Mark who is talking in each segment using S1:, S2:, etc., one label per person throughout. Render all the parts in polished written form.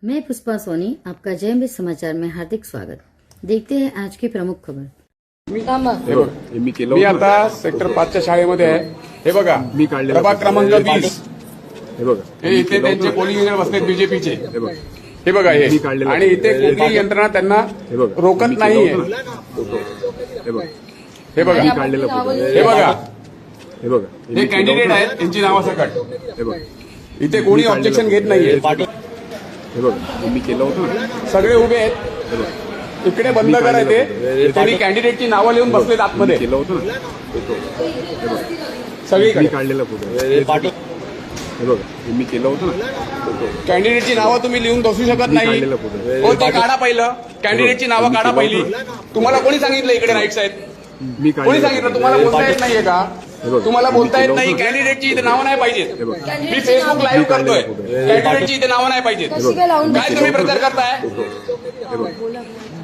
S1: मैं पुष्पा सोनी, आपका जयमृत समाचार में हार्दिक स्वागत। देखते हैं आज की प्रमुख खबर।
S2: मी आता सेक्टर 5च्या शाळेमध्ये आहे। हे बघा, मी काढलेला प्रभाग क्रमांक 20। हे बघा, हे इथे त्यांचे पोलिंग एजंट बसलेत बीजेपीचे। हे बघा हे, आणि इथे कुठली यंत्रणा त्यांना रोकत नाहीये। हे बघा, हे बघा, हे कॅन्डिडेट आहेत, त्यांची नावं सकट। इथे कोणी ऑब्जेक्शन घेत नाहीये। हे बघा, मी केलं होतं, सगळे उभे आहेत। इकडे बंद करायचे, त्यांनी कॅन्डिडेटची नावं लिहून बसलेत आतमध्ये। केलं होतं ना सगळीकडे काढलेलं फोटो। हे बघा, मी केलं होतं ना। कॅन्डिडेटची नावं तुम्ही लिहून बसू शकत नाही। हो, ते काढा पहिलं, कॅन्डिडेटची नावं काढा पहिली। तुम्हाला कोणी सांगितलं इकडे राईट्स आहेत? कोणी सांगितलं? तुम्हाला बोलता येत नाहीये का? तुम्हाला बोलता येत नाही? कॅन्डिडेटची इथे नावं नाही पाहिजेत। मी फेसबुक लाईव्ह करतोय, कॅन्डिडेटची इथे नावं नाही पाहिजेत। काय तुम्ही प्रचार करताय?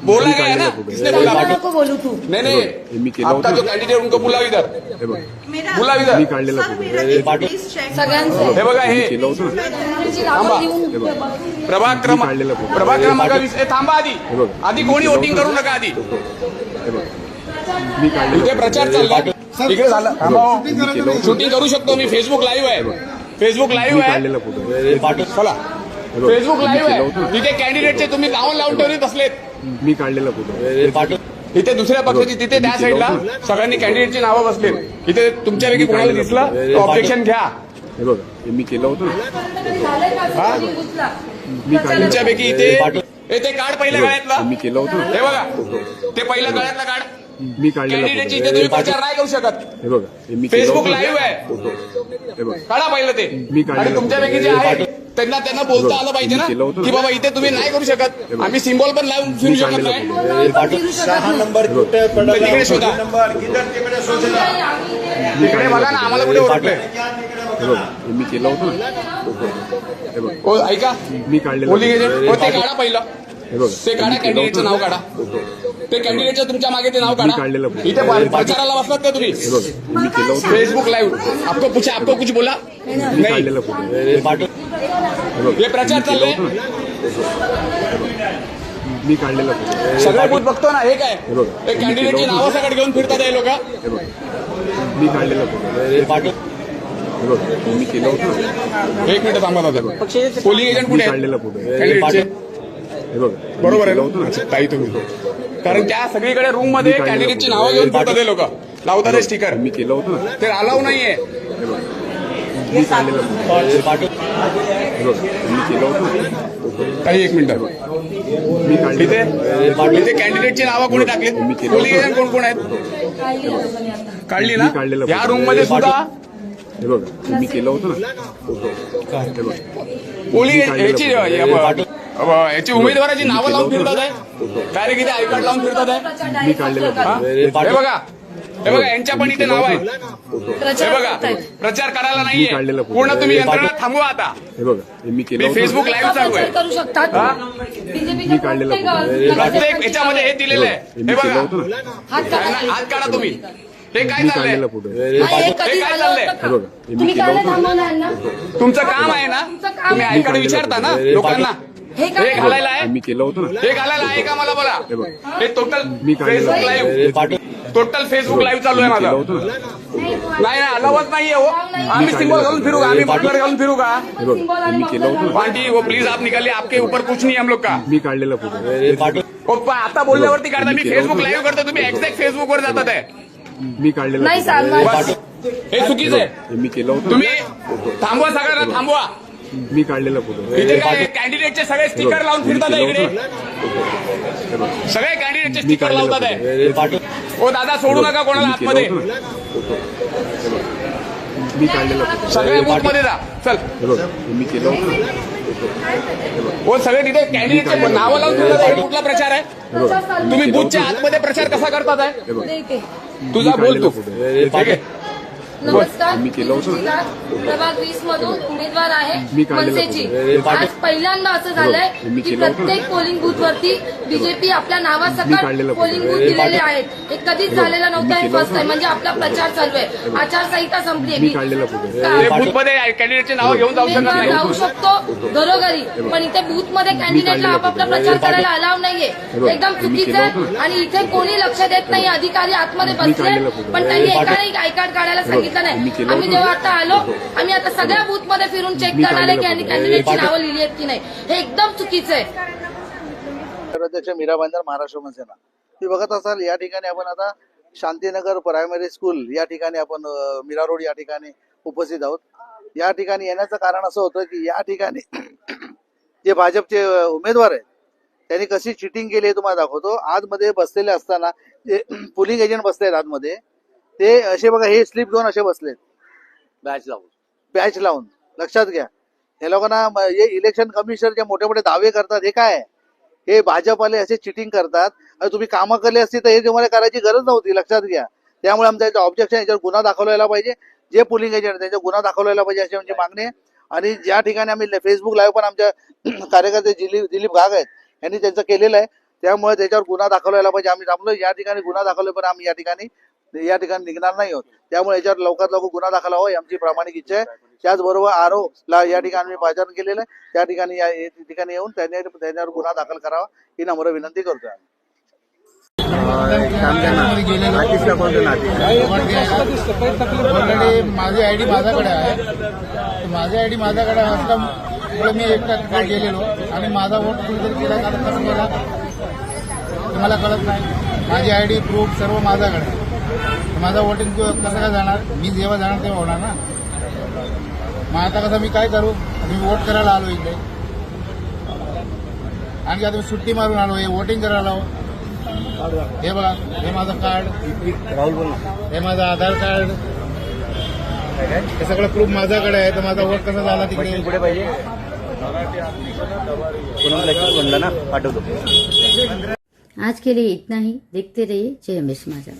S2: बोला गया ना, किसने बोला?
S1: बोलू तू?
S2: नहीं नहीं, आपका जो कैंडिडेट उनको बुलाओ इधर, बुलाओ इधर। हे बघा, हे प्रभाग क्रमांक 20। थांबा, आधी कोणी वोटिंग करू नका। आधी इथे प्रचार चालला, इकडे झालं। शूटिंग करू शकतो मी, फेसबुक लाईव्ह आहे, फेसबुक लाईव्ह आहे। चला, फेसबुक लाईव्ह आहे। इथे कॅन्डिडेटचे तुम्ही नावं लावून ठेवले बसलेत। मी काढलेला फोटो। इथे दुसऱ्या पक्षाची, तिथे त्या साईडला सगळ्यांनी कॅन्डिडेटची नावं बसलेत। इथे तुमच्यापैकी कोणाला दिसलं ऑब्जेक्शन घ्या। हे बघा, मी केलं होतं ना। तुमच्यापैकी इथे काढ पहिल्या गळ्यातलं। मी केलं होतं। हे बघा, ते पहिल्या गळ्यातलं काढ। मी कॅन्डिडेटची इथे तुम्ही प्रचार नाही करू शकत। हे बघा, फेसबुक लाईव्ह आहे, काढा पहिलं ते। आणि तुमच्यापैकी जे आहे त्यांना बोलता आलं पाहिजे ना, की बाबा इथे तुम्ही नाही करू शकत। आम्ही सिम्बॉल पण लावून फिरू शकत नाही। 6 नंबर तिकडे शोधा, तिकडे बघा ना, आम्हाला कुठे ओळखलंय? मी केलं होतं ना। हो, ऐका, मी काढले पोलिंग एजंट। हो, ते काढा पहिलं, ते काढा, कॅन्डिडेटचं नाव काढा। ते कॅन्डिडेटचं तुमच्या मागे ते नाव काढा। इथे प्रचाराला बसलात का तुम्ही? Facebook live. आपको कुछ बोला नाही? हे प्रचार चालले, मी काढलेला सगळे बूथ बघतो ना। हे काय, ते कॅन्डिडेटची नावं सगळं घेऊन फिरतात हे लोक। मी काढलेला मी केलं होतं। एक मिनिट थांबा दादा, पोलिंग एजंट कुठे कॅन्डिडेटचे? बरोबर आहे ना ताई तुम्ही? कारण त्या सगळीकडे रूम मध्ये कॅन्डिडेटची नावं घेऊन फिरतात हे लोक, लावतात स्टिकर। मी केलं होतं, ते अलाव नाहीये। मी काढलेलं काही एक मिनिट, इथे कॅन्डिडेटची नावं कोणी टाकलीत? पोलिंग एजंट कोण कोण आहेत? काढली ना या रूम मध्ये सुद्धा? मी केलं होतं ना। पोलिंग याची उमेदवाराची नावं लावून फिरतात आहे, डायरेक्ट इथे आय कार्ड लावून फिरतात आहे। मी काढलेलं, हे बघा, हे बघा, यांच्या पण इथे नाव आहे। हे बघा, प्रचार करायला नाहीये पूर्ण, तुम्ही यंत्रणा थांबवा आता। हे बघा, मी फेसबुक लाईव्ह चालू आहे।
S1: करू शकतात,
S2: मी काढलेलं प्रत्येक याच्यामध्ये हे दिलेलं आहे। हे बघा, हात काढा तुम्ही। हे काय चाललंय? हे काय चाललंय? तुमचं काम आहे ना, तुम्ही आय कार्ड विचारता ना लोकांना? हे घालायला आहे? मी केलं होतं ना। हे घालायला आहे का मला बोला? हे total Facebook live, total Facebook live चालू आहे माझं। नाही, अलावच नाहीये हो। आम्ही सिंबल घालून फिरू का? आम्ही बटलर घालून फिरू का? मी केलं होतं। पार्टी वो प्लीज आप निकालिए, आपके ऊपर कुछ नहीं हम लोग का। मी काढलेला फोटो आता बोलल्यावरती काढता। मी फेसबुक लाईव्ह करतो, तुम्ही एक्झॅक्ट फेसबुक वर जातात आहे। मी काढलेलं नाही, हे चुकीचं आहे। मी केलं होतं, तुम्ही थांबवा, सगळ्यांना थांबवा। मी काढलेला फोटो। इथे काय कॅन्डिडेटचे सगळे स्टिकर लावून फिरतात आहे इकडे, सगळे कॅन्डिडेटचे स्टिकर लावतात आहे। हो दादा, सोडू नका कोणाला आतमध्ये। मी काढलेला फोटो, सगळे बूथ मध्ये जा। चल, मी केलं होतं। हो, सगळे तिथे कॅन्डिडेटचे नावं लावून फिरतात आहे। कुठला प्रचार आहे? तुम्ही बूथच्या आतमध्ये प्रचार कसा करतात आहे? तुझा बोल तू, ठीक आहे?
S3: नमस्कार मी प्रभाग 20 मधून उमेदवार आहे मनसेची. आज पहिल्यांदा असं झालंय की प्रत्येक पोलिंग बूथवरती बीजेपी आपल्या नावासकट पोलिंग बूथ दिलेले आहेत. हे कधीच झालेलं नव्हतं. हे फर्स्ट आहे. म्हणजे आपला प्रचार चालू आहे. आचारसंहिता संपली.
S2: बूथमध्ये कॅन्डिडेटचे नाव घेऊन जाऊ शकत नाही.
S3: जाऊ शकतो घरोघरी, पण इथे बूथमध्ये कॅन्डिडेटला आपापला प्रचार करायला अलाव नाहीये. एकदम चुकीचं आहे. आणि इथे कोणी लक्ष देत नाही. अधिकारी आतमध्ये बसले पण त्यांनी एकाने आय कार्ड काढायला सांगितलं नाही. आम्ही जेव्हा आता आलो, आम्ही आता सगळ्या बूथमध्ये फिरून चेक करणार आहे की कॅन्डिडेटची नावं लिहिली आहेत की नाही. हे एकदम चुकीचं आहे.
S4: अध्यक्ष मीरा भाईंदर, महाराष्ट्र मनसेना. तुम्ही बघत असाल या ठिकाणी आपण आता शांतीनगर प्रायमरी स्कूल या ठिकाणी आपण मीरा रोड या ठिकाणी उपस्थित आहोत. या ठिकाणी येण्याचं कारण असं होतं की या ठिकाणी जे भाजपचे उमेदवार आहेत त्यांनी कशी चिटिंग केली हे तुम्हाला दाखवतो. आतमध्ये बसलेले असताना जे पोलिंग एजंट बसलेत आतमध्ये, ते असे बघा, हे स्लिप घेऊन असे बसलेत बॅच लावून. लक्षात घ्या, हे लोकांना हे इलेक्शन कमिशनर जे मोठे मोठे दावे करतात हे काय आहे? हे भाजपवाले असे चिटिंग करतात. आणि तुम्ही कामं केली असती तर हे तुम्हाला करायची गरज नव्हती. लक्षात घ्या. त्यामुळे आमचा याचं ऑब्जेक्शन, याच्यावर गुन्हा दाखवला पाहिजे. जे पोलिंग एजंट त्यांच्यावर गुन्हा दाखवला पाहिजे अशी आमची मागणी आहे. आणि ज्या ठिकाणी आम्ही फेसबुक लाईव्ह पण आमच्या कार्यकर्ते दिलीप घाग आहेत यांनी त्यांचं केलेलं आहे. त्यामुळे त्याच्यावर गुन्हा दाखवला पाहिजे. आम्ही थांबलो या ठिकाणी गुन्हा दाखवला, पण आम्ही या ठिकाणी निघणार नाही आहोत. त्यामुळे याच्यावर लवकरात लवकर गुन्हा दाखल व्हावा ही आमची प्रामाणिक इच्छा आहे. त्याचबरोबर आरोला या ठिकाणी आम्ही पाचारण केलेलं आहे. त्या ठिकाणी येऊन त्याच्यावर गुन्हा दाखल करावा ही नम्र विनंती करतोय आम्ही.
S5: ऑलरेडी माझी आयडी माझ्याकडे आहे. माझी आयडी माझ्याकडे असल्यामुळे मी एकटा गेलेलो आणि माझा वोट कुठेतरी केला कसं केला मला कळत नाही. माझी आयडी प्रूफ सर्व माझ्याकडे आहे. माझा वोटिंग कसं काय जाणार? मी जेव्हा जाणार तेव्हा होणार ना. मग आता कसं मी काय करू? मी वोट करायला आलो इकडे आणि आता मी सुट्टी मारून आलो. हे वोटिंग करायला आलो. हे बघा, हे माझं कार्ड, हे माझं आधार कार्ड, हे सगळं प्रूफ माझ्याकडे आहे. तर माझा वोट कसा झाला तिकडे पुढे पाहिजे
S1: आज के लिए इतना ही. देखते रहिए जय हिंद समाचार.